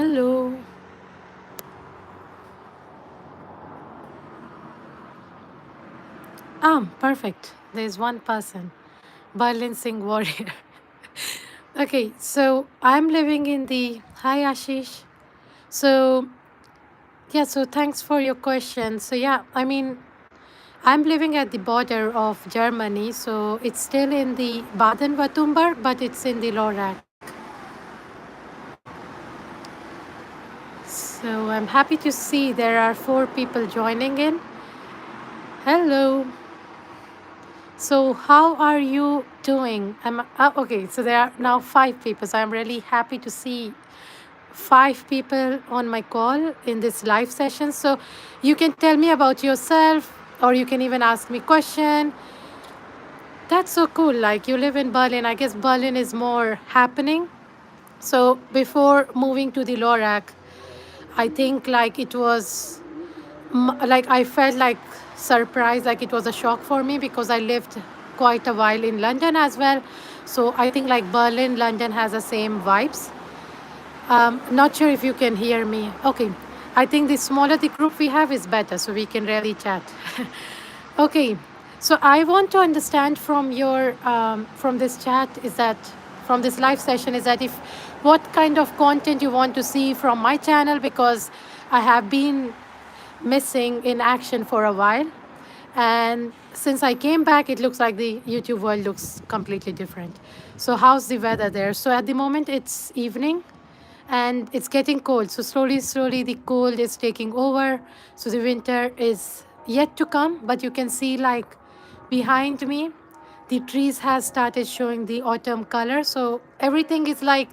Hello. Perfect. There's one person. Berlin Singh Warrior. Okay, so I'm living in the. Hi, Ashish. So, yeah, so thanks for your question. So, yeah, I mean, I'm living at the border of Germany. So, it's still in the Baden-Württemberg, but it's in the Lorraine. So, I'm happy to see there are 4 people joining in. Hello. So, how are you doing? Okay, so there are now 5 people. So, I'm really happy to see 5 people on my call in this live session. So, you can tell me about yourself, or you can even ask me question. That's so cool. Like you live in Berlin. I guess Berlin is more happening. So, before moving to the Lorac, I think like it was like I felt like surprised, like it was a shock for me because I lived quite a while in London as well. So I think like Berlin, London has the same vibes. Not sure if you can hear me. Okay, I think the smaller the group we have is better, so we can really chat. Okay, so I want to understand from your from this chat is that from this live session is that if what kind of content you want to see from my channel, because I have been missing in action for a while. And since I came back, it looks like the YouTube world looks completely different. So, how's the weather there? So, at the moment, it's evening and it's getting cold. So, slowly, slowly, the cold is taking over. So, the winter is yet to come, but you can see, like, behind me, the trees has started showing the autumn color. So, everything is like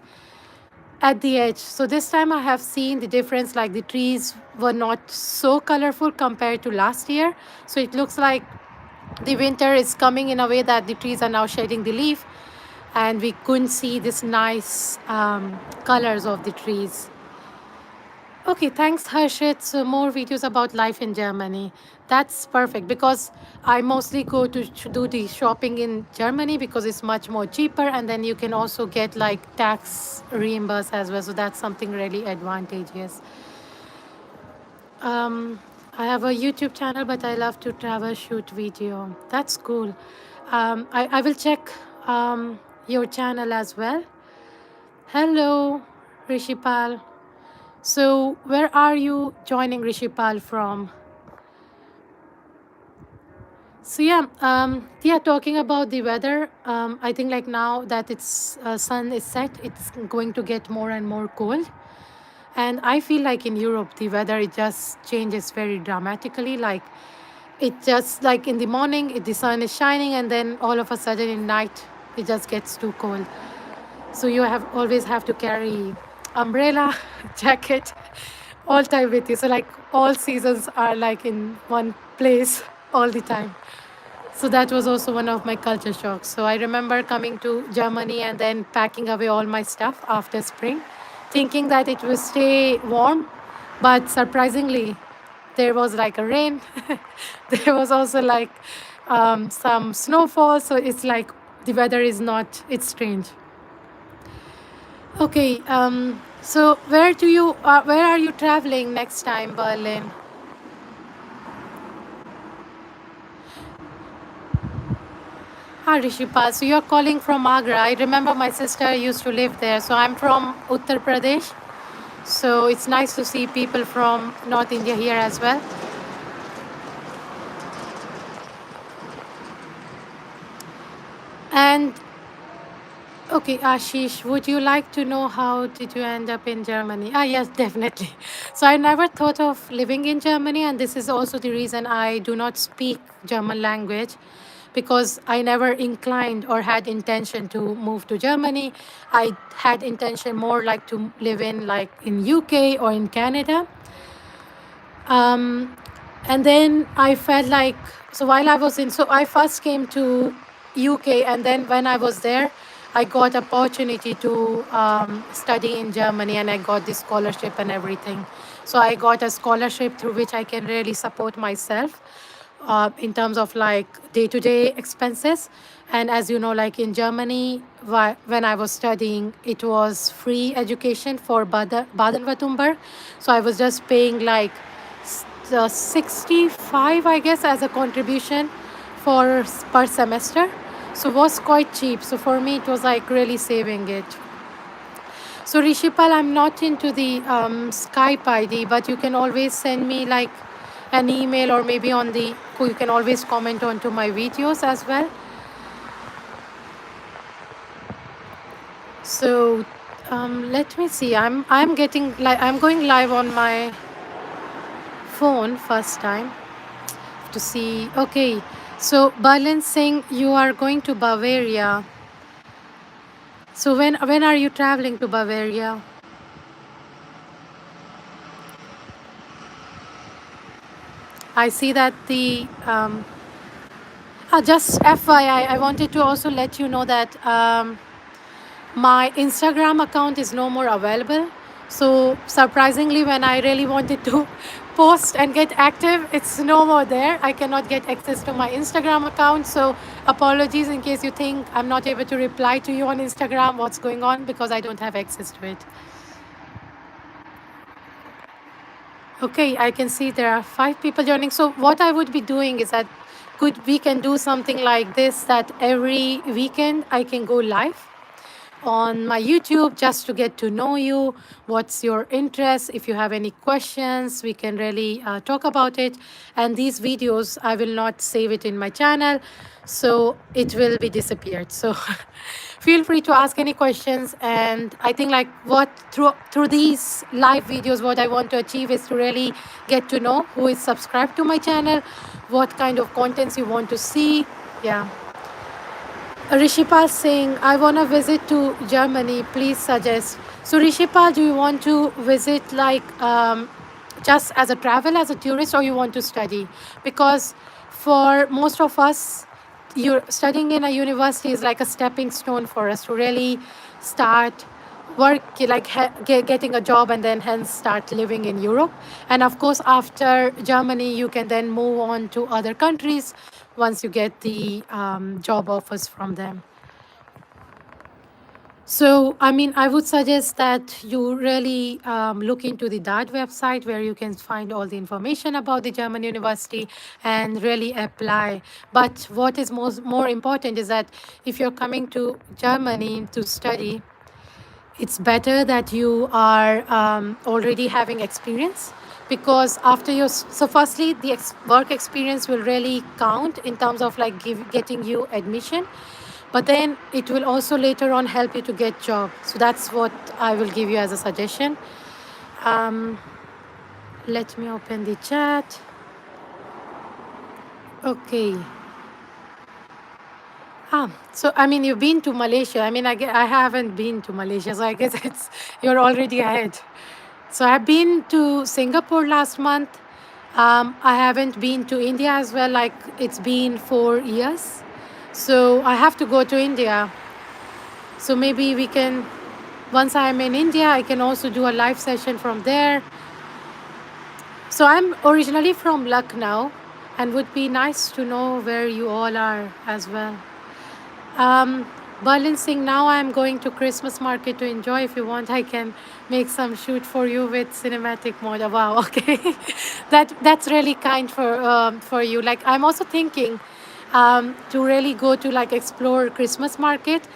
at the edge. So this time I have seen the difference, like the trees were not so colorful compared to last year. So it looks like the winter is coming in a way that the trees are now shedding the leaf and we couldn't see this nice colors of the trees. Okay, thanks, Harshit. So, more videos about life in Germany. That's perfect because I mostly go to do the shopping in Germany because it's much more cheaper, and then you can also get like tax reimbursed as well. So, that's something really advantageous. I have a YouTube channel, but I love to travel shoot video. That's cool. I will check your channel as well. Hello, Rishipal. So, where are you joining Rishipal from? So yeah, talking about the weather, I think like now that it's sun is set, it's going to get more and more cold. And I feel like in Europe, the weather it just changes very dramatically. Like it just like in the morning, the sun is shining, and then all of a sudden in night, it just gets too cold. So you have always have to carry umbrella, jacket, all time with you. So like all seasons are like in one place all the time. So that was also one of my culture shocks. So I remember coming to Germany and then packing away all my stuff after spring, thinking that it will stay warm. But surprisingly, there was like a rain. There was also like some snowfall. So it's like the weather is not, it's strange. Okay, so where are you traveling next time, Berlin? Ah, Rishipal, so you're calling from Agra. I remember my sister used to live there. So I'm from Uttar Pradesh. So it's nice to see people from North India here as well. And okay, Ashish, would you like to know how did you end up in Germany? Ah, yes, definitely. So I never thought of living in Germany, and this is also the reason I do not speak German language because I never inclined or had intention to move to Germany. I had intention more like to live in like in UK or in Canada. Um, and then I felt like so while I was in so I first came to UK, and then when I was there I got opportunity to study in Germany, and I got this scholarship and everything. So I got a scholarship through which I can really support myself. in terms of like day-to-day expenses. And as you know, like in Germany, when I was studying, it was free education for Baden-Württemberg. So I was just paying like 65, I guess, as a contribution per semester. So it was quite cheap. So for me, it was like really saving it. So Rishipal, I'm not into the Skype ID, but you can always send me like an email, or maybe on the, you can always comment onto my videos as well. So let me see. I'm getting like I'm going live on my phone first time to see. Okay, so Berlin Singh, you are going to Bavaria. So when are you traveling to Bavaria? I see that the just FYI, I wanted to also let you know that my Instagram account is no more available. So surprisingly, when I really wanted to post and get active, it's no more there. I cannot get access to my Instagram account. So apologies in case you think I'm not able to reply to you on Instagram, what's going on, because I don't have access to it. Okay, I can see there are 5 people joining. So what I would be doing is that we can do something like this, that every weekend I can go live on my YouTube just to get to know you. What's your interest? If you have any questions, we can really talk about it. And these videos, I will not save it in my channel, so it will be disappeared. So feel free to ask any questions. And I think like what through these live videos, what I want to achieve is to really get to know who is subscribed to my channel, what kind of contents you want to see. Yeah. Rishipal saying, I want to visit to Germany. Please suggest. So Rishipal, do you want to visit like just as a travel, as a tourist, or you want to study? Because for most of us, you're studying in a university is like a stepping stone for us to really start work, like getting a job, and then hence start living in Europe. And of course, after Germany, you can then move on to other countries once you get the job offers from them. So, I mean, I would suggest that you really look into the DART website, where you can find all the information about the German university and really apply. But what is more important is that if you're coming to Germany to study, it's better that you are already having experience, because after your, so firstly, the work experience will really count in terms of like getting you admission, but then it will also later on help you to get job. So that's what I will give you as a suggestion. Let me open the chat. Okay. So I mean, you've been to Malaysia. I mean, I haven't been to Malaysia, so I guess it's you're already ahead. So I've been to Singapore last month. I haven't been to India as well. Like it's been 4 years, so I have to go to India. So maybe we can, once I'm in India, I can also do a live session from there. So I'm originally from Lucknow, and would be nice to know where you all are as well. Berlin Singh, now I'm going to Christmas market to enjoy. If you want, I can make some shoot for you with cinematic mode. Oh, wow, okay. That's really kind for you. Like I'm also thinking to really go to like explore Christmas market.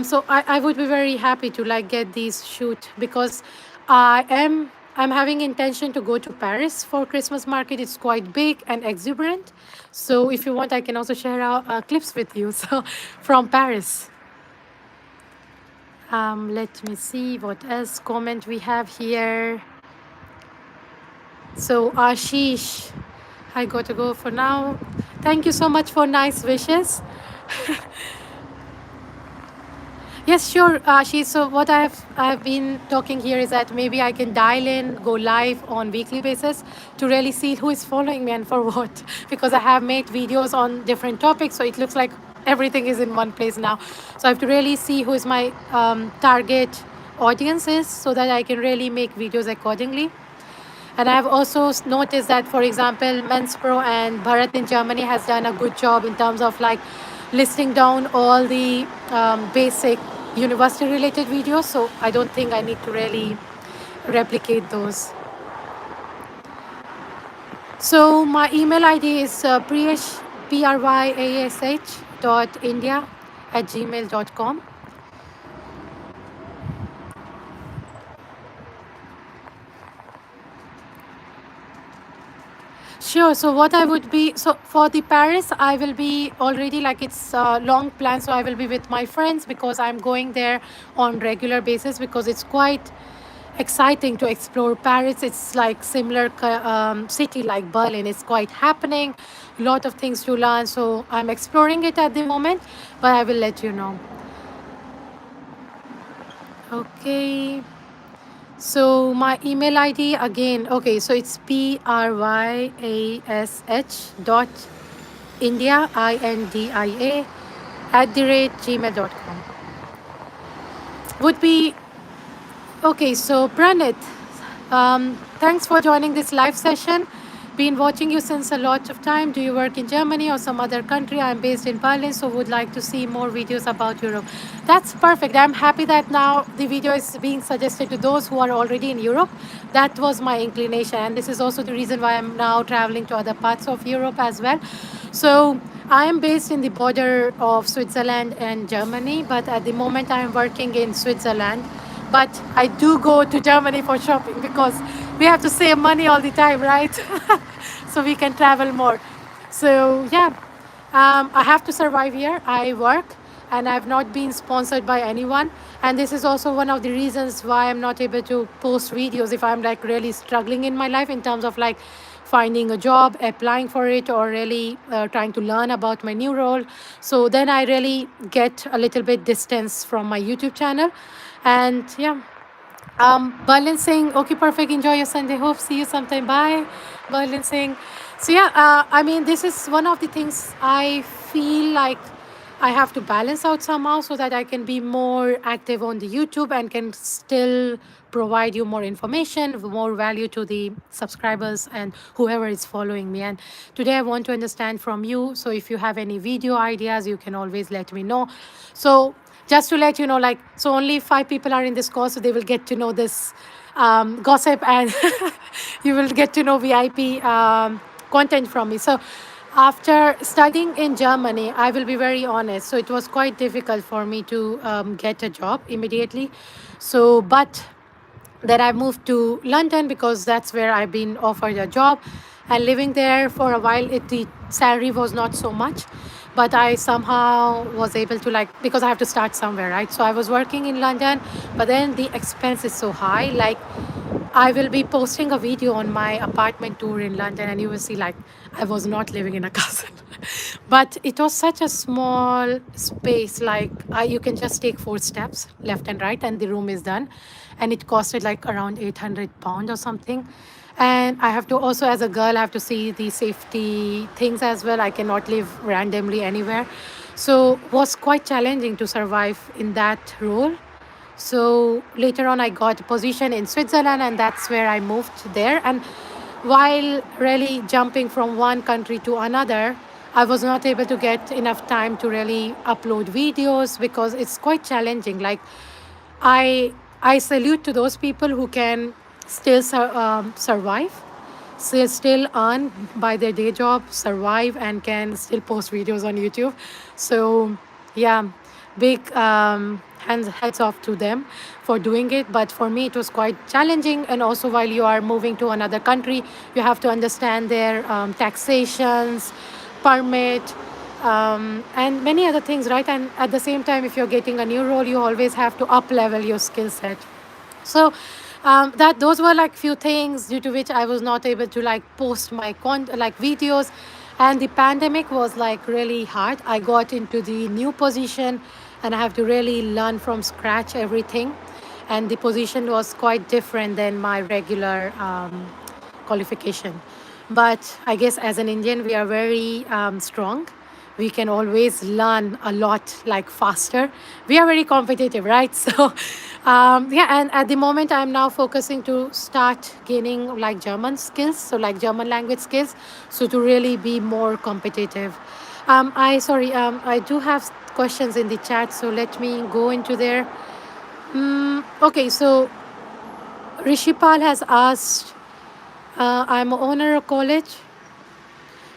So I would be very happy to like get these shoot, because I'm having intention to go to Paris for Christmas market. It's quite big and exuberant. So if you want, I can also share clips with you. So from Paris. Let me see what else comment we have here. So Ashish, I got to go for now. Thank you so much for nice wishes. Yes, sure, Ashish. So what I've been talking here is that maybe I can dial in, go live on weekly basis to really see who is following me and for what. Because I have made videos on different topics, so it looks like everything is in one place now. So I have to really see who is my target audience is, so that I can really make videos accordingly. And I've also noticed that, for example, Men's Pro and Bharat in Germany has done a good job in terms of like listing down all the basic university related videos. So I don't think I need to really replicate those. So my email ID is pryash, pryash .india @gmail.com. Sure. So what I would be, so for the Paris, I will be already like it's a long plan. So I will be with my friends because I'm going there on regular basis because it's quite exciting to explore Paris. It's like similar city like Berlin. It's quite happening, a lot of things to learn. So I'm exploring it at the moment, but I will let you know. Okay. So my email ID again. Okay, so it's pryash .india INDIA @gmail.com. Would be okay. So Pranit, thanks for joining this live session. Been watching you since a lot of time. Do you work in Germany or some other country? I'm based in Berlin, so would like to see more videos about Europe. That's perfect. I'm happy that now the video is being suggested to those who are already in Europe. That was my inclination, and this is also the reason why I'm now traveling to other parts of Europe as well. So I am based in the border of Switzerland and Germany, but at the moment I am working in Switzerland. But I do go to Germany for shopping because we have to save money all the time, right? So we can travel more. So yeah, I have to survive here. I work and I've not been sponsored by anyone. And this is also one of the reasons why I'm not able to post videos if I'm like really struggling in my life in terms of like finding a job, applying for it, or really trying to learn about my new role. So then I really get a little bit distance from my YouTube channel. And yeah, Berlin saying, okay, perfect. Enjoy your Sunday. Hope see you sometime. Bye. Berlin saying, so yeah, I mean, this is one of the things I feel like I have to balance out somehow so that I can be more active on the YouTube and can still provide you more information, more value to the subscribers and whoever is following me. And today I want to understand from you. So if you have any video ideas, you can always let me know. So just to let you know, like, so only 5 people are in this course, so they will get to know this gossip and you will get to know VIP content from me. So after studying in Germany, I will be very honest. So it was quite difficult for me to get a job immediately. So, but then I moved to London because that's where I've been offered a job. And living there for a while, the salary was not so much. But I somehow was able to, like, because I have to start somewhere, right? So I was working in London, but then the expense is so high. Like, I will be posting a video on my apartment tour in London, and you will see, like, I was not living in a castle. But it was such a small space, like, you can just take 4 steps left and right, and the room is done. And it costed like around £800 or something. And I have to also, as a girl, I have to see the safety things as well. I cannot live randomly anywhere. So it was quite challenging to survive in that role. So later on, I got a position in Switzerland, and that's where I moved there. And while really jumping from one country to another, I was not able to get enough time to really upload videos because it's quite challenging. Like, I salute to those people who can still survive, still earn by their day job, survive, and can still post videos on YouTube. So yeah, big heads off to them for doing it. But for me, it was quite challenging. And also, while you are moving to another country, you have to understand their taxations, permit, and many other things, right? And at the same time, if you're getting a new role, you always have to up level your skill set. So that those were like few things due to which I was not able to like post my like videos. And the pandemic was like really hard. I got into the new position and I have to really learn from scratch everything. And the position was quite different than my regular qualification. But I guess as an Indian, we are very strong. we can always learn a lot like faster. We are very competitive, right? So yeah, and at the moment I'm now focusing to start gaining like German skills, so like German language skills, so to really be more competitive. I do have questions in the chat, so let me go into there. Okay, so Rishipal has asked, I'm a owner of college,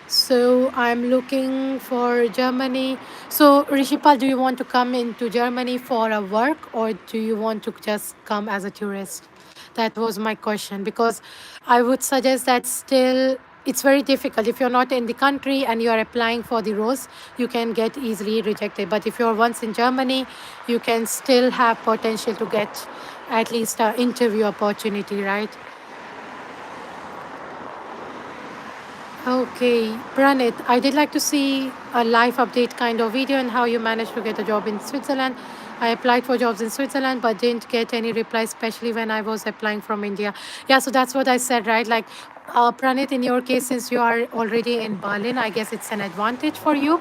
so I'm looking for Germany. So Rishipal, do you want to come into Germany for a work, or do you want to just come as a tourist? That was my question, because I would suggest that still it's very difficult. If you're not in the country and you are applying for the roles, you can get easily rejected. But if you're once in Germany, you can still have potential to get at least an interview opportunity, right? Okay, Pranit, I did like to see a live update kind of video on how you managed to get a job in Switzerland. I applied for jobs in Switzerland but didn't get any reply, especially when I was applying from India. Yeah, so that's what I said, right? Like, Pranit, in your case, since you are already in Berlin, I guess it's an advantage for you.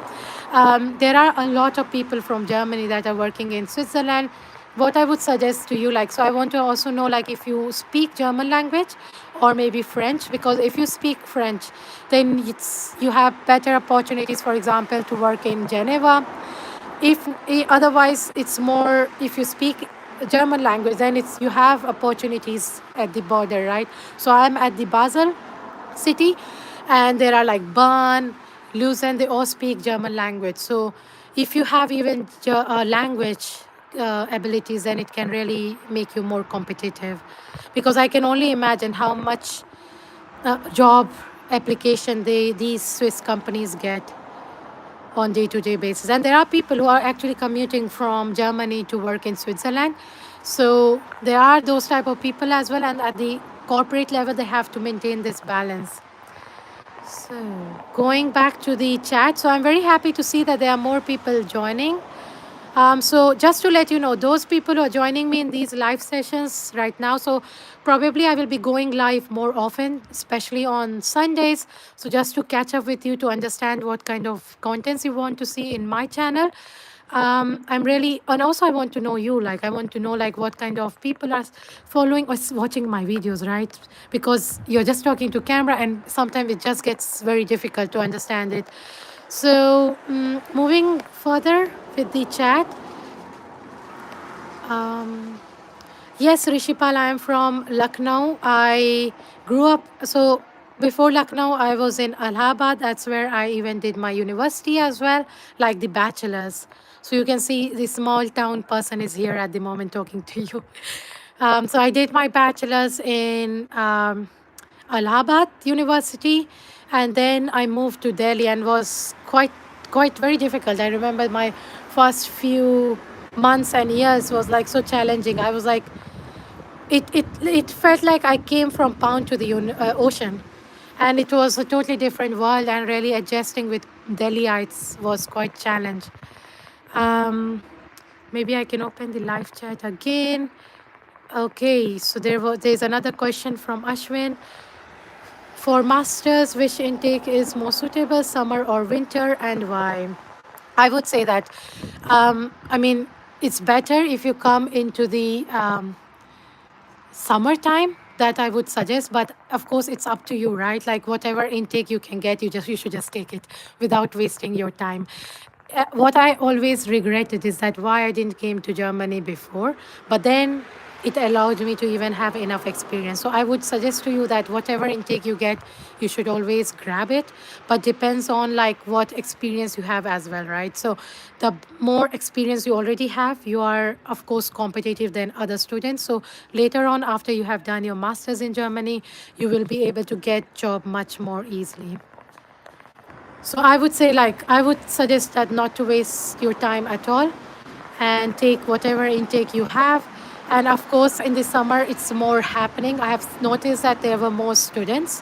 There are a lot of people from Germany that are working in Switzerland. What I would suggest to you, like, so I want to also know, like, if you speak German language or maybe French, because if you speak French, then you have better opportunities, for example, to work in Geneva. If otherwise, it's more if you speak German language, then it's you have opportunities at the border, right? So I'm at the Basel city, and there are like Bern, Lucerne, they all speak German language. So if you have even language abilities, then it can really make you more competitive. Because I can only imagine how much job application these Swiss companies get on day-to-day basis. And there are people who are actually commuting from Germany to work in Switzerland. So there are those type of people as well. And at the corporate level, they have to maintain this balance. So going back to the chat, so I'm very happy to see that there are more people joining. So just to let you know, those people who are joining me in these live sessions right now, so probably I will be going live more often, especially on Sundays. So just to catch up with you to understand what kind of contents you want to see in my channel. I'm really, and also I want to know you, like I want to know like what kind of people are following or watching my videos, right? Because you're just talking to camera and sometimes it just gets very difficult to understand it. So moving further with the chat. Yes, Rishipal, I am from Lucknow. I grew up, so before Lucknow, I was in Allahabad. That's where I even did my university as well, like the bachelor's. So you can see the small town person is here at the moment talking to you. So I did my bachelor's in Allahabad University, and then I moved to Delhi and was quite very difficult. I remember my first few months and years was like so challenging. I was like, it felt like I came from pound to the ocean, and it was a totally different world. And really adjusting with Delhiites was quite challenge. Maybe I can open the live chat again. Okay, so there's another question from Ashwin. For masters, which intake is more suitable, summer or winter, and why? I would say that, I mean, it's better if you come into the summertime, that I would suggest, but of course it's up to you, right? Like whatever intake you can get, you should just take it without wasting your time. What I always regretted is that why I didn't came to Germany before, but then it allowed me to even have enough experience. So I would suggest to you that whatever intake you get, you should always grab it, but depends on like what experience you have as well, right? So the more experience you already have, you are of course competitive than other students. So later on, after you have done your masters in Germany, you will be able to get job much more easily. So I would say, like, I would suggest that not to waste your time at all and take whatever intake you have. And of course, in the summer, it's more happening. I have noticed that there were more students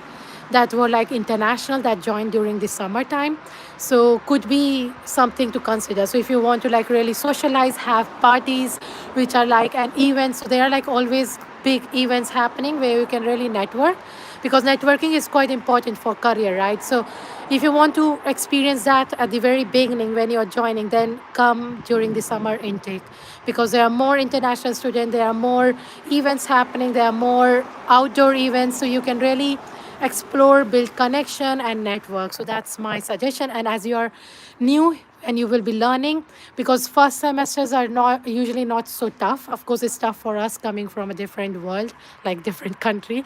that were like international that joined during the summertime. So could be something to consider. So if you want to like really socialize, have parties, which are like an event, so there are like always big events happening where you can really network, because networking is quite important for career, right? So if you want to experience that at the very beginning when you're joining, then come during the summer intake, because there are more international students, there are more events happening, there are more outdoor events, so you can really explore, build connection and network. So that's my suggestion. And as you are new and you will be learning, because first semesters are not usually not so tough. Of course, it's tough for us coming from a different world, like different country,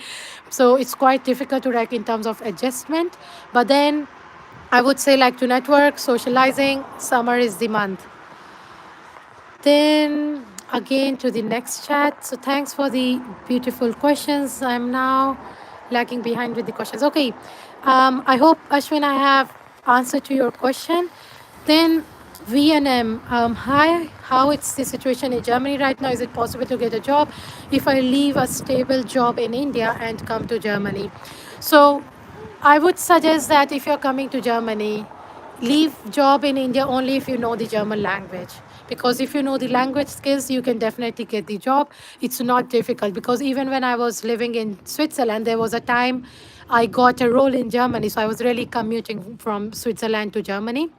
so it's quite difficult to in terms of adjustment. But then I would say, like, to network, socializing, summer is the month. Then again to the next chat. So thanks for the beautiful questions. I'm now lagging behind with the questions. Okay. I hope, Ashwin, I have answered to your question. Then VNM, hi, how it's the situation in Germany right now? Is it possible to get a job if I leave a stable job in India and come to Germany? So I would suggest that if you're coming to Germany, leave job in India only if you know the German language. Because if you know the language skills, you can definitely get the job. It's not difficult, because even when I was living in Switzerland, there was a time I got a role in Germany. So I was really commuting from Switzerland to Germany.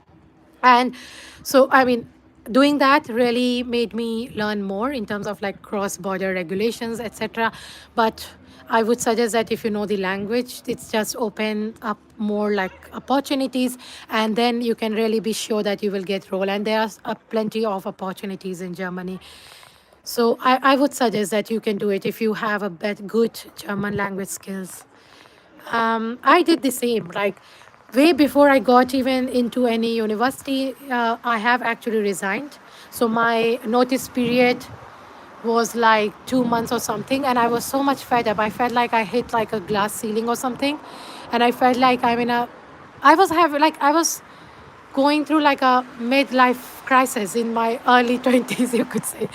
And so, I mean, doing that really made me learn more in terms of like cross-border regulations, etc. But I would suggest that if you know the language, it's just open up more like opportunities, and then you can really be sure that you will get role. And there are plenty of opportunities in Germany. So I would suggest that you can do it if you have a good German language skills. I did the same. Like, way before I got even into any university, I have actually resigned. So my notice period was like 2 months or something, and I was so much fed up. I felt like I hit like a glass ceiling or something, and I felt like I was going through like a midlife crisis in my early 20s, you could say.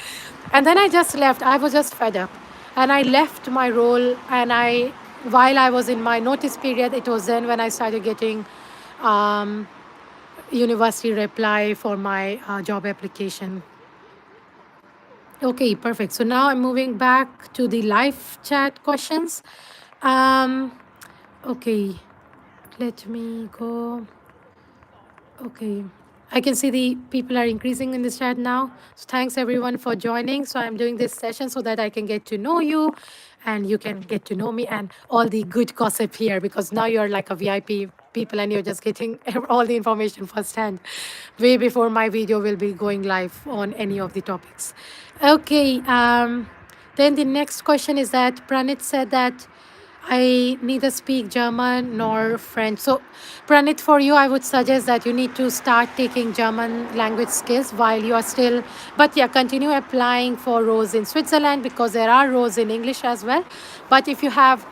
And then I just left. I was just fed up. And I left my role. And while I was in my notice period, it was then when I started getting um, university reply for my job application. Okay, perfect. So now I'm moving back to the live chat questions. Um, okay, let me go. Okay. I can see the people are increasing in this chat now. So thanks everyone for joining. So I'm doing this session so that I can get to know you and you can get to know me and all the good gossip here, because now you're like a VIP people and you're just getting all the information firsthand way before my video will be going live on any of the topics. Okay. Then the next question is that Pranit said that I neither speak German nor French. So, Pranit, for you, I would suggest that you need to start taking German language skills while you are still, but yeah, continue applying for roles in Switzerland, because there are roles in English as well. But if you have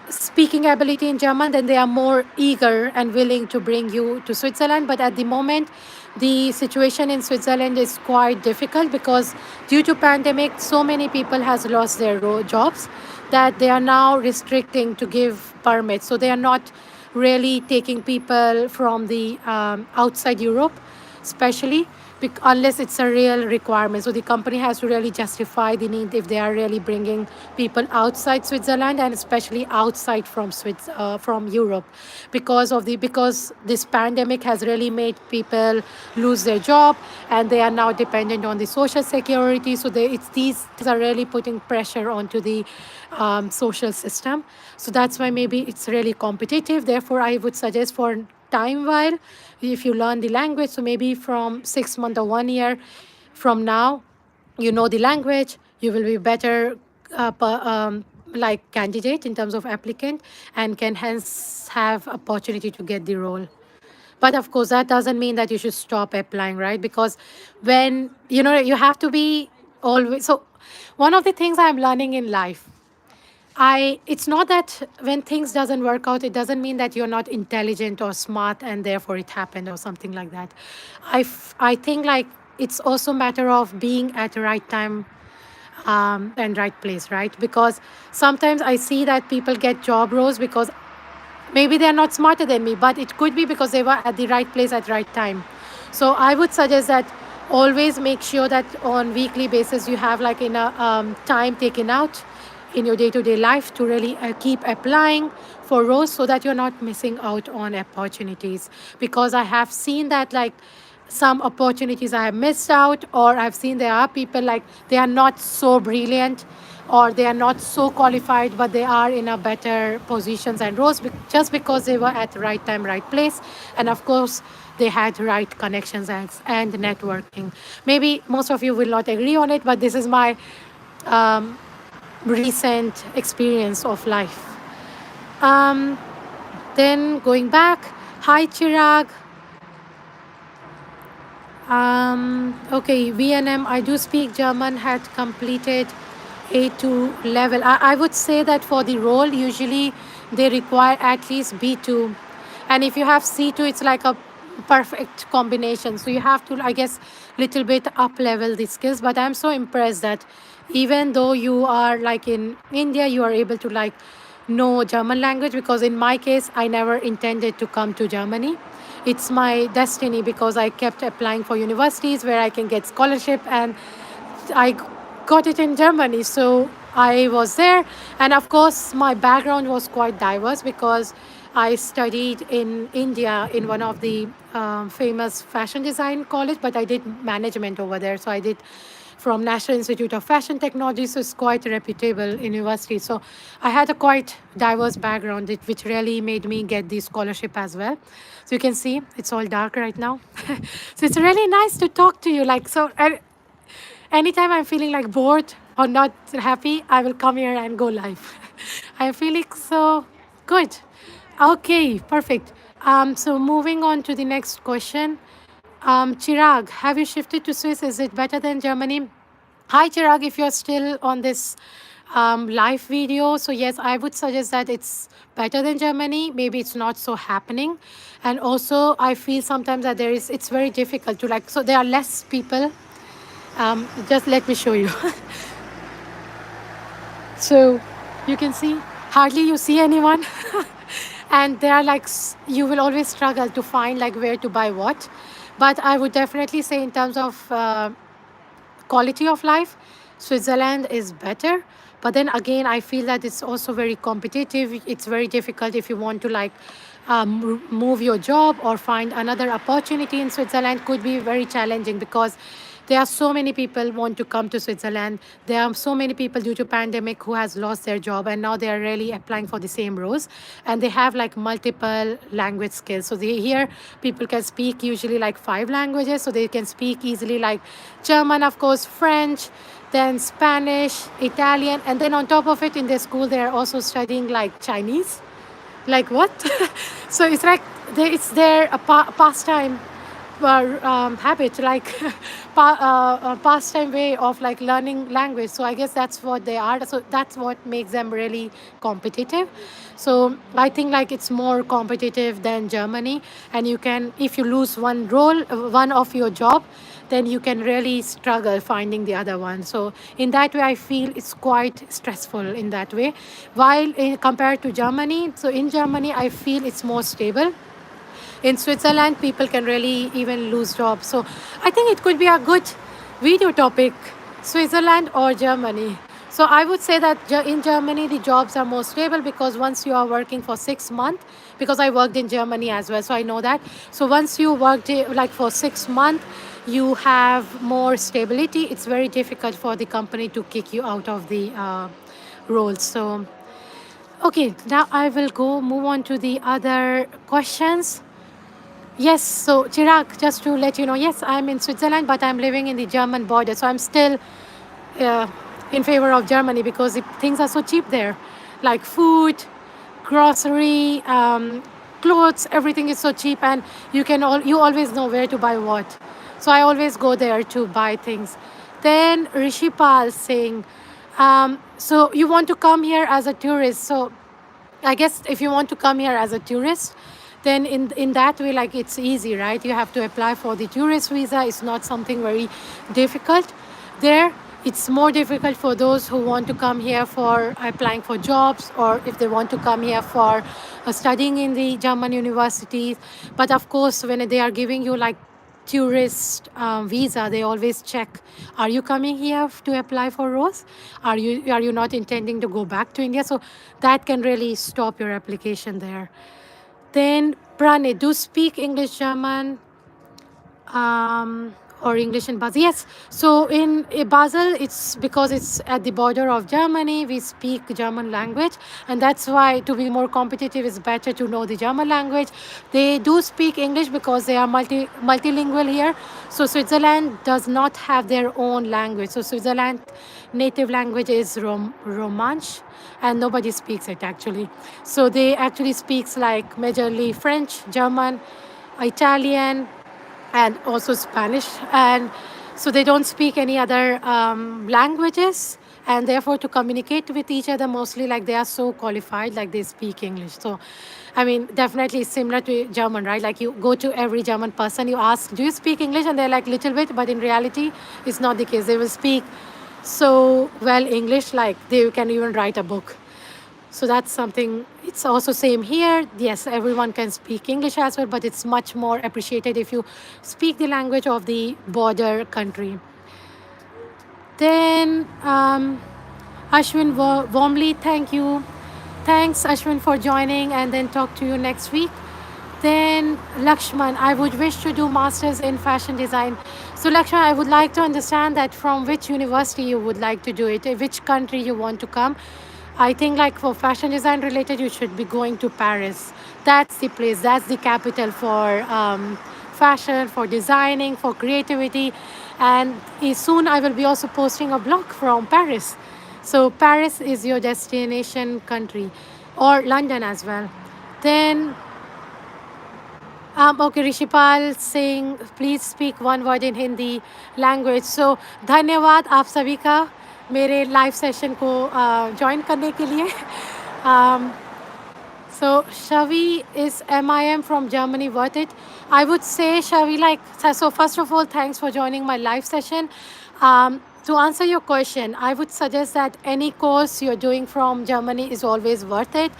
speaking ability in German, then they are more eager and willing to bring you to Switzerland. But at the moment, the situation in Switzerland is quite difficult, because due to pandemic, so many people has lost their jobs that they are now restricting to give permits. So they are not really taking people from the outside Europe, especially unless it's a real requirement. So the company has to really justify the need if they are really bringing people outside Switzerland, and especially outside from Europe, because this pandemic has really made people lose their job, and they are now dependent on the social security. So these things are really putting pressure onto the social system. So that's why maybe it's really competitive. Therefore, I would suggest for time while, if you learn the language, so maybe from 6 months or 1 year from now, you know the language, you will be better like candidate in terms of applicant, and can hence have opportunity to get the role. But of course, that doesn't mean that you should stop applying, right? Because when you have to be always. So one of the things I'm learning in life, it's not that when things doesn't work out, it doesn't mean that you're not intelligent or smart and therefore it happened or something like that. I think like it's also a matter of being at the right time and right place, right? Because sometimes I see that people get job roles because maybe they're not smarter than me, but it could be because they were at the right place at the right time. So I would suggest that always make sure that on weekly basis you have like in a time taken out in your day-to-day life to really keep applying for roles so that you're not missing out on opportunities. Because I have seen that like some opportunities I have missed out, or I've seen there are people like they are not so brilliant or they are not so qualified, but they are in a better positions and roles just because they were at the right time, right place, and of course they had right connections and networking. Maybe most of you will not agree on it, but this is my recent experience of life. Um, then going back, hi Chirag. Okay, VNM, I do speak German, had completed A2 level. I would say that for the role, usually they require at least B2. And if you have C2, it's like a perfect combination. So you have to, I guess, little bit up level the skills. But I'm so impressed that even though you are like in India, you are able to like know German language, because in my case, I never intended to come to Germany. It's my destiny because I kept applying for universities where I can get scholarship, and I got it in Germany. So I was there. And of course, my background was quite diverse because I studied in India in one of the famous fashion design college, but I did management over there. So I did from National Institute of Fashion Technology, so it's quite a reputable university. So I had a quite diverse background, which really made me get the scholarship as well. So you can see it's all dark right now. So it's really nice to talk to you. Like so, anytime I'm feeling like bored or not happy, I will come here and go live. I'm feeling so good. Okay, perfect. So moving on to the next question. Chirag, have you shifted to Swiss? Is it better than Germany? Hi, Chirag, if you're still on this live video. So, yes, I would suggest that it's better than Germany. Maybe it's not so happening. And also, I feel sometimes that it's very difficult to like, so there are less people. Just let me show you. So, you can see, hardly you see anyone. And they are like, you will always struggle to find like where to buy what. But I would definitely say in terms of quality of life, Switzerland is better. But then again, I feel that it's also very competitive. It's very difficult if you want to like move your job or find another opportunity in Switzerland. Could be very challenging because there are so many people want to come to Switzerland. There are so many people due to pandemic who has lost their job, and now they are really applying for the same roles, and they have like multiple language skills. So they here people can speak usually like 5 languages, so they can speak easily like German, of course, French, then Spanish, Italian, and then on top of it in their school they are also studying like Chinese. Like what? So it's like it's their pastime habit, like pastime way of like learning language. So I guess that's what they are. So that's what makes them really competitive. So I think like it's more competitive than Germany. And you can, if you lose one role, one of your job, then you can really struggle finding the other one. So in that way, I feel it's quite stressful in that way. While compared to Germany, so in Germany, I feel it's more stable. In Switzerland, people can really even lose jobs. So I think it could be a good video topic, Switzerland or Germany. So I would say that in Germany, the jobs are more stable because once you are working for 6 months, because I worked in Germany as well, so I know that. So once you worked like for 6 months, you have more stability. It's very difficult for the company to kick you out of the role. So, okay, now I will move on to the other questions. Yes, so Chirag, just to let you know, yes, I'm in Switzerland, but I'm living in the German border. So I'm still uh, in favor of Germany because things are so cheap there. Like food, grocery, clothes, everything is so cheap, and you always know where to buy what. So I always go there to buy things. Then Rishipal saying, so you want to come here as a tourist. So I guess if you want to come here as a tourist, then in that way, like it's easy, right? You have to apply for the tourist visa. It's not something very difficult. There, it's more difficult for those who want to come here for applying for jobs, or if they want to come here for studying in the German universities. But of course, when they are giving you like tourist visa, they always check, are you coming here to apply for roles? Are you not intending to go back to India? So that can really stop your application there. Then Prane, do speak English, German, or English in Basel. Yes. So in Basel, it's because it's at the border of Germany. We speak German language, and that's why to be more competitive, it's better to know the German language. They do speak English because they are multilingual here. So Switzerland does not have their own language. So Switzerland native language is Romansh, and nobody speaks it actually. So they actually speaks like majorly French, German, Italian, and also Spanish. And so they don't speak any other languages. And therefore, to communicate with each other, mostly like they are so qualified, like they speak English. So, I mean, definitely similar to German, right? Like you go to every German person, you ask, do you speak English? And they're like, little bit, but in reality, it's not the case. They will speak so well English, like they can even write a book. So that's something. It's also same here. Yes, everyone can speak English as well, but it's much more appreciated if you speak the language of the border country. Then Ashwin, warmly thank you. Thanks, Ashwin, for joining, and then talk to you next week. Then Lakshman, I would wish to do masters in fashion design. So Lakshman, I would like to understand that from which university you would like to do it, which country you want to come. I think like for fashion design related, you should be going to Paris. That's the place. That's the capital for fashion, for designing, for creativity. And soon I will be also posting a blog from Paris. So Paris is your destination country, or London as well. Then okay, Rishipal saying, please speak one word in Hindi language. So, धन्यवाद आप सभी का मेरे live session को join करने के लिए. um, so, Shavi, is MIM from Germany worth it? I would say, Shavi, like, so first of all, thanks for joining my live session. To answer your question, I would suggest that any course you're doing from Germany is always worth it.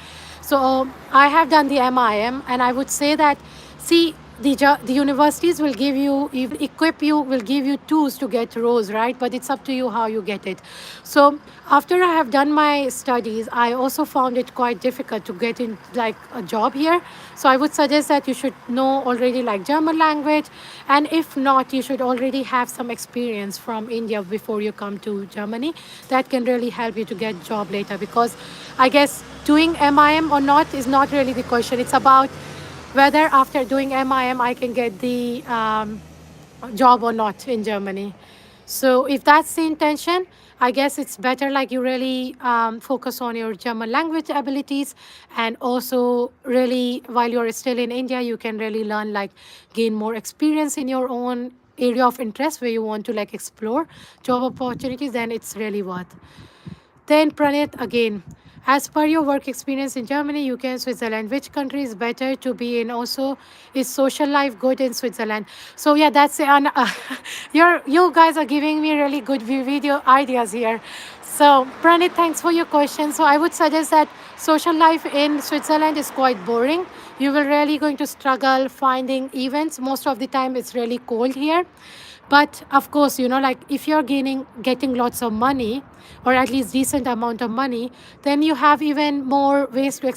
So I have done the MIM, and I would say that, see, the universities will give you, equip you, will give you tools to get roles, right? But it's up to you how you get it. So after I have done my studies, I also found it quite difficult to get in like a job here. So I would suggest that you should know already like German language, and if not, you should already have some experience from India before you come to Germany. That can really help you to get job later, because I guess doing MIM or not is not really the question. It's about whether after doing MIM I can get the job or not in Germany. So if that's the intention, I guess it's better like you really focus on your German language abilities, and also really while you're still in India, you can really learn, like gain more experience in your own area of interest where you want to like explore job opportunities. Then it's really worth. Then Pranit again, as per your work experience in Germany, UK, and Switzerland, which country is better to be in? Also, is social life good in Switzerland? So yeah, that's you guys are giving me really good video ideas here. So Pranit, thanks for your question. So I would suggest that social life in Switzerland is quite boring. You will really going to struggle finding events. Most of the time, it's really cold here. But of course, like if you're getting lots of money, or at least decent amount of money, then you have even more ways to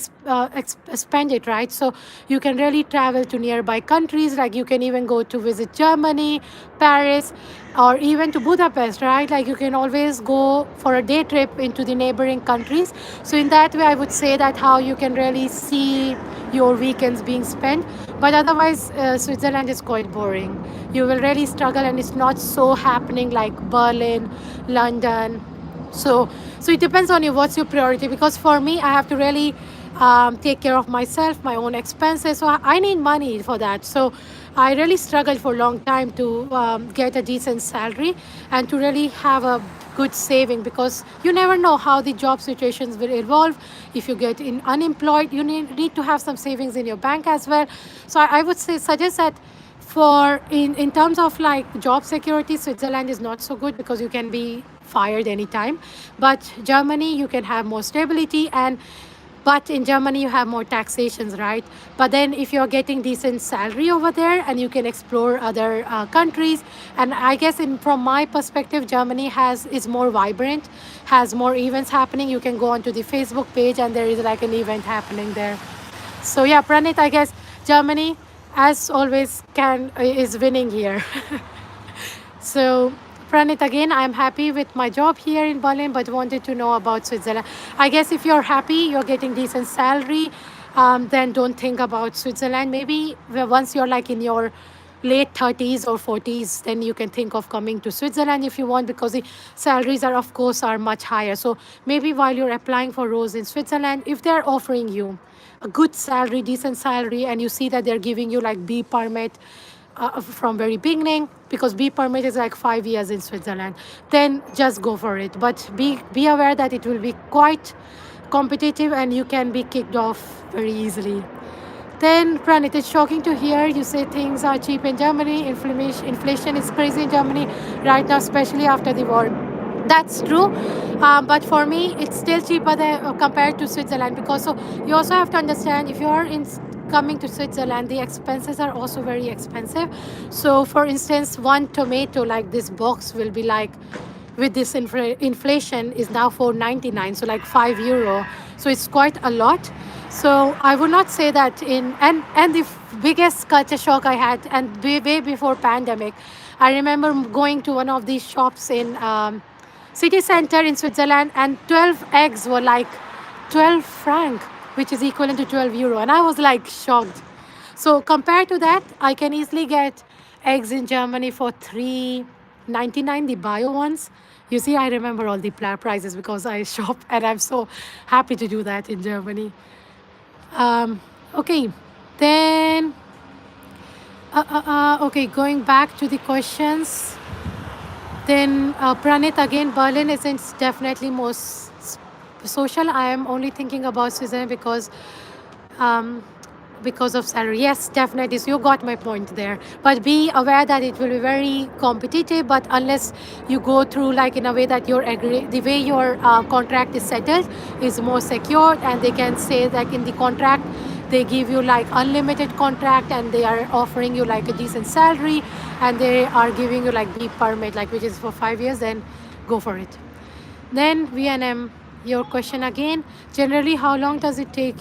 spend it, right? So you can really travel to nearby countries. Like you can even go to visit Germany, Paris, or even to Budapest, right? Like you can always go for a day trip into the neighboring countries. So in that way, I would say that how you can really see your weekends being spent. But otherwise, Switzerland is quite boring. You will really struggle, and it's not so happening like Berlin, London. So it depends on you. What's your priority? Because for me, I have to really take care of myself, my own expenses. So I need money for that. So I really struggled for a long time to get a decent salary and to really have a good saving, because you never know how the job situations will evolve. If you get unemployed, you need to have some savings in your bank as well. So I would suggest that for in terms of like job security, Switzerland is not so good because you can be fired anytime. But Germany, you can have more stability, and But in Germany, you have more taxations, right? But then if you're getting decent salary over there and you can explore other countries, and I guess from my perspective, Germany is more vibrant, has more events happening. You can go onto the Facebook page and there is like an event happening there. So yeah, Pranit, I guess Germany, as always, is winning here. So, Pranit, again, I'm happy with my job here in Berlin, but wanted to know about Switzerland. I guess if you're happy, you're getting decent salary, then don't think about Switzerland. Maybe once you're like in your late 30s or 40s, then you can think of coming to Switzerland if you want, because the salaries are, of course, are much higher. So maybe while you're applying for roles in Switzerland, if they're offering you a good salary, decent salary, and you see that they're giving you like B permit, from very beginning, because B permit is like 5 years in Switzerland, then just go for it. But be aware that it will be quite competitive and you can be kicked off very easily. Then, Pranit, it's shocking to hear you say things are cheap in Germany. Inflation is crazy in Germany right now, especially after the war. That's true, but for me, it's still cheaper compared to Switzerland, because so you also have to understand, if you are coming to Switzerland, the expenses are also very expensive. So, for instance, one tomato like this box will be like, with this inflation, is now 4.99, so like €5. So it's quite a lot. So I would not say that and the biggest culture shock I had, and way before pandemic, I remember going to one of these shops in city center in Switzerland, and 12 eggs were like 12 franc, which is equivalent to €12, and I was like shocked. So compared to that, I can easily get eggs in Germany for 3.99, the bio ones. You see, I remember all the prices because I shop, and I'm so happy to do that in Germany. Okay, then okay, going back to the questions. Then, Pranit, again, Berlin isn't definitely most social. I am only thinking about Switzerland um, because of salary. Yes, definitely. So you got my point there. But be aware that it will be very competitive. But unless you go through like in a way that the way your contract is settled is more secured, and they can say like in the contract they give you like unlimited contract, and they are offering you like a decent salary, and they are giving you like B permit, like which is for 5 years, then go for it. Then VNM, your question again. Generally, how long does it take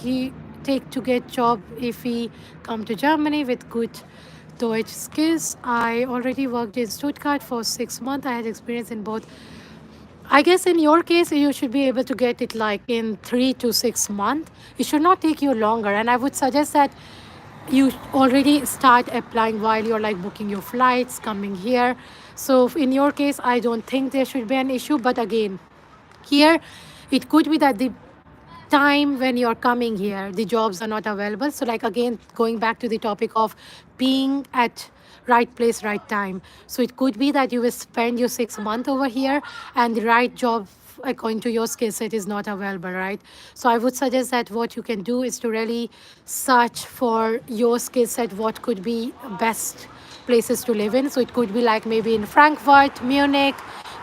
to get job if we come to Germany with good Deutsch skills? I already worked in Stuttgart for 6 months. I had experience in both. I guess in your case, you should be able to get it like in 3 to 6 months. It should not take you longer. And I would suggest that you already start applying while you're like booking your flights, coming here. So in your case, I don't think there should be an issue. But again, here, it could be that the time when you're coming here, the jobs are not available. So like again, going back to the topic of being at right place, right time. So it could be that you will spend your 6 months over here, and the right job according to your skill set is not available, right? So I would suggest that what you can do is to really search for your skill set, what could be best places to live in. So it could be like maybe in Frankfurt, Munich,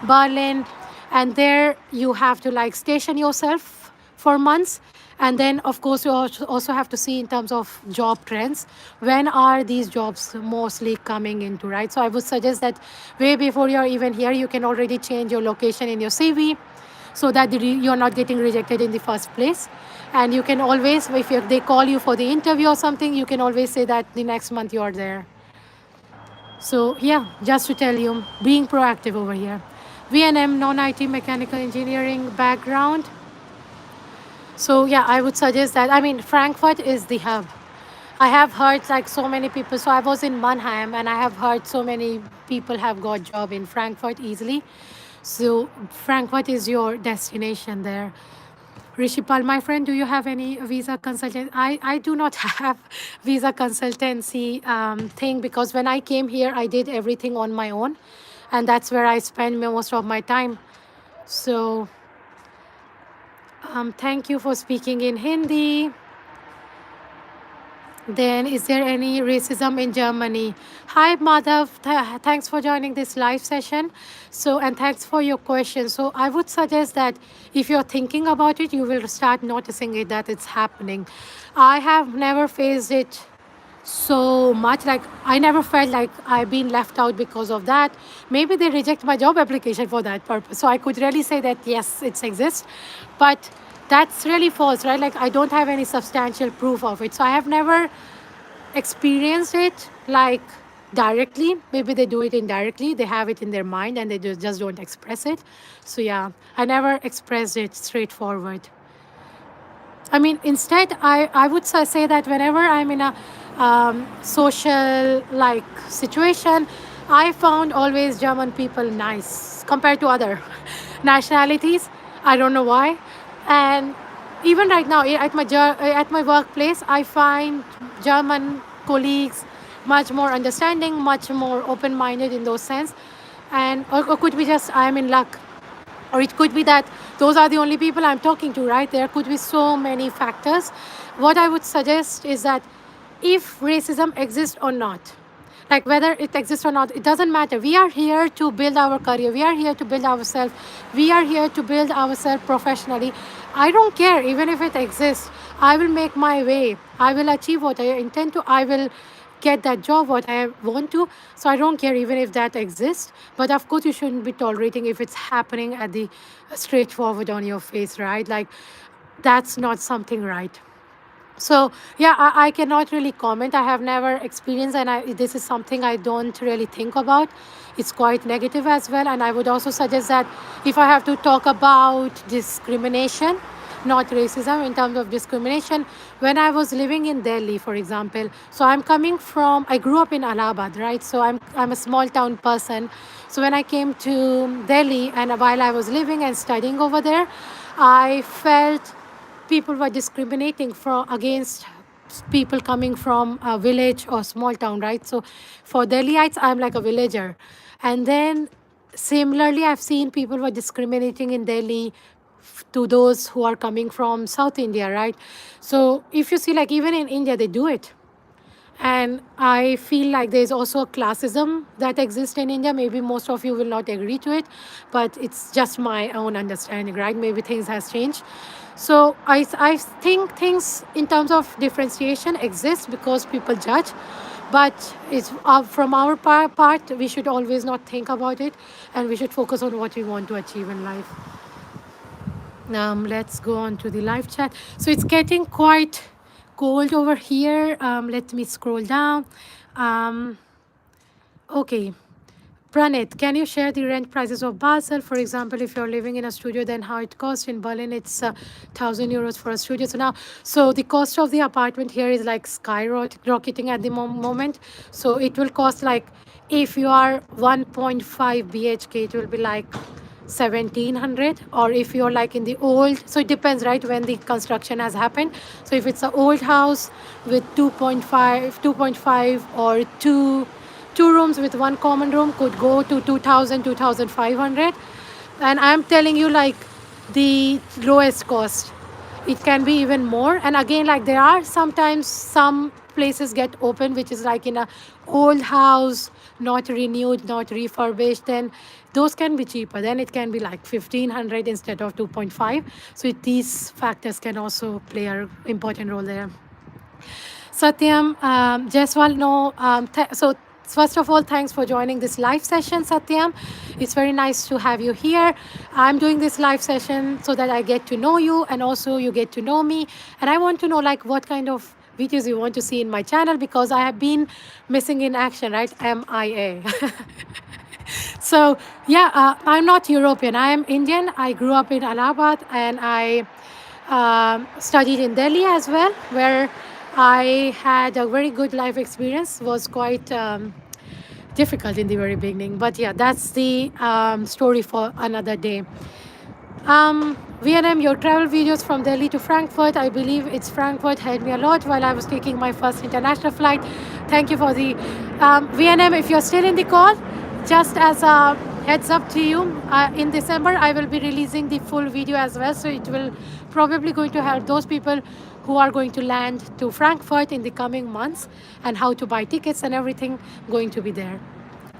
Berlin, and there you have to like station yourself for months. And then of course you also have to see in terms of job trends, when are these jobs mostly coming into, right? So I would suggest that way before you're even here, you can already change your location in your CV, so that you're not getting rejected in the first place. And you can always, if they call you for the interview or something, you can always say that the next month you're there. So yeah, just to tell you, being proactive over here. VNM, non-IT mechanical engineering background. So yeah, I would suggest that. I mean, Frankfurt is the hub. I have heard like so many people. So I was in Mannheim, and I have heard so many people have got job in Frankfurt easily. So Frankfurt is your destination there. Rishipal, my friend, do you have any visa consultant? I do not have visa consultancy thing, because when I came here, I did everything on my own, and that's where I spend most of my time. So thank you for speaking in Hindi. Then, is there any racism in Germany? Hi, Madhav. Thanks for joining this live session. So, and thanks for your question. So, I would suggest that if you're thinking about it, you will start noticing it that it's happening. I have never faced it so much. Like, I never felt like I've been left out because of that. Maybe they reject my job application for that purpose. So I could really say that yes, it exists, but that's really false, right? Like, I don't have any substantial proof of it. So I have never experienced it like directly. Maybe they do it indirectly. They have it in their mind and they just don't express it. So yeah, I never expressed it straightforward. I mean, instead, I would say that whenever I'm in a social like situation, I found always German people nice compared to other nationalities. I don't know why. And even right now at at my workplace, I find German colleagues much more understanding, much more open-minded in those sense. And or could be just I'm in luck, or it could be that those are the only people I'm talking to, right? There could be so many factors. What I would suggest is that if racism exists or not, like whether it exists or not, it doesn't matter. We are here to build our career, we are here to build ourselves, we are here to build ourselves professionally. I don't care even if it exists. I will make my way, I will achieve what I intend to, I will get that job what I want to. So I don't care even if that exists. But of course, you shouldn't be tolerating if it's happening at the straightforward on your face, right? Like, that's not something right. So yeah, I cannot really comment. I have never experienced, and this is something I don't really think about. It's quite negative as well. And I would also suggest that if I have to talk about discrimination, not racism, in terms of discrimination, when I was living in Delhi, for example, so I grew up in Allahabad, right? So I'm a small town person. So when I came to Delhi, and while I was living and studying over there, I felt people were discriminating against people coming from a village or small town, right? So for Delhiites, I'm like a villager. And then similarly, I've seen people were discriminating in Delhi to those who are coming from South India, right? So if you see, like, even in India, they do it. And I feel like there's also a classism that exists in India. Maybe most of you will not agree to it, but it's just my own understanding, right? Maybe things has changed. So I think things in terms of differentiation exist because people judge, but it's from our part, we should always not think about it, and we should focus on what we want to achieve in life. Let's go on to the live chat. So it's getting quite cold over here. Let me scroll down. Okay. Pranit, can you share the rent prices of Basel? For example, if you're living in a studio, then how it costs. In Berlin, it's 1,000 euros for a studio. So the cost of the apartment here is like skyrocketing at the moment. So it will cost, like, if you are 1.5 BHK, it will be like 1,700. Or if you're like in the old, so it depends, right, when the construction has happened. So if it's an old house with 2.5 or two rooms with one common room, could go to 2,000, 2,500. And I'm telling you, like, the lowest cost, it can be even more. And again, like, there are sometimes some places get open which is like in a old house, not renewed, not refurbished, then those can be cheaper. Then it can be like 1,500 instead of 2.5. So these factors can also play an important role there. Satyam, Jaiswal, no. So first of all, thanks for joining this live session, Satyam. It's very nice to have you here. I'm doing this live session so that I get to know you, and also you get to know me. And I want to know, like, what kind of videos you want to see in my channel, because I have been missing in action, right? MIA. So yeah, I'm not European. I am Indian. I grew up in Allahabad, and I studied in Delhi as well, where I had a very good life experience. Was quite difficult in the very beginning, but yeah, that's the story for another day. VNM, your travel videos from Delhi to Frankfurt, I believe it's Frankfurt, helped me a lot while I was taking my first international flight. Thank you for the VNM. If you're still in the call, just as a heads up to you, in December I will be releasing the full video as well, so it will probably going to help those people who are going to land to Frankfurt in the coming months, and how to buy tickets and everything going to be there.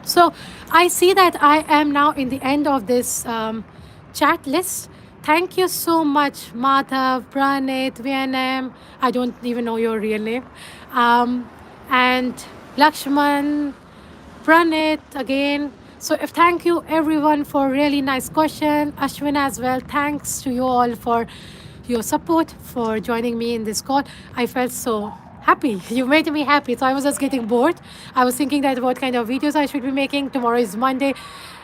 So I see that I am now in the end of this chat list. Thank you so much, Madhav, Pranit, VNM. I don't even know your real name. And Lakshman, Pranit again. So if thank you everyone for really nice question. Ashwin as well. Thanks to you all for your support, for joining me in this call. I felt so happy. You made me happy. So I was just getting bored. I was thinking that what kind of videos I should be making. Tomorrow is Monday.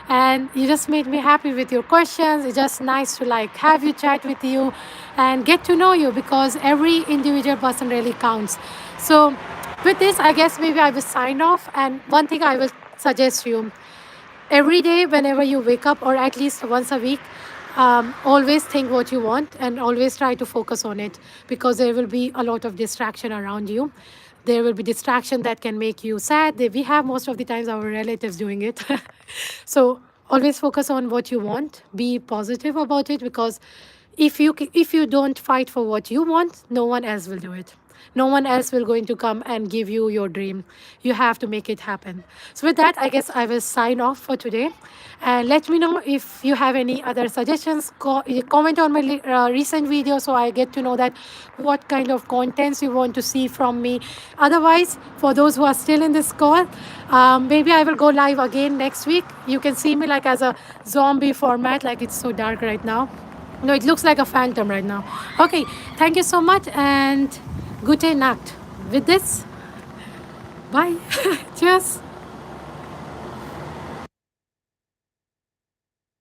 And you just made me happy with your questions. It's just nice to like have you chat with you and get to know you, because every individual person really counts. So with this, I guess maybe I will sign off. And one thing I will suggest you, every day whenever you wake up, or at least once a week, always think what you want and always try to focus on it, because there will be a lot of distraction around you. There will be distraction that can make you sad. We have most of the times our relatives doing it. So always focus on what you want. Be positive about it, because if you don't fight for what you want, no one else will do it. No one else will going to come and give you your dream. You have to make it happen. So with that, I guess I will sign off for today. And let me know if you have any other suggestions. Comment on my recent video, so I get to know that what kind of contents you want to see from me. Otherwise, for those who are still in this call, maybe I will go live again next week. You can see me like as a zombie format, like it's so dark right now. No, it looks like a phantom right now. Okay, thank you so much, and good day, Nacht. With this, bye. Cheers.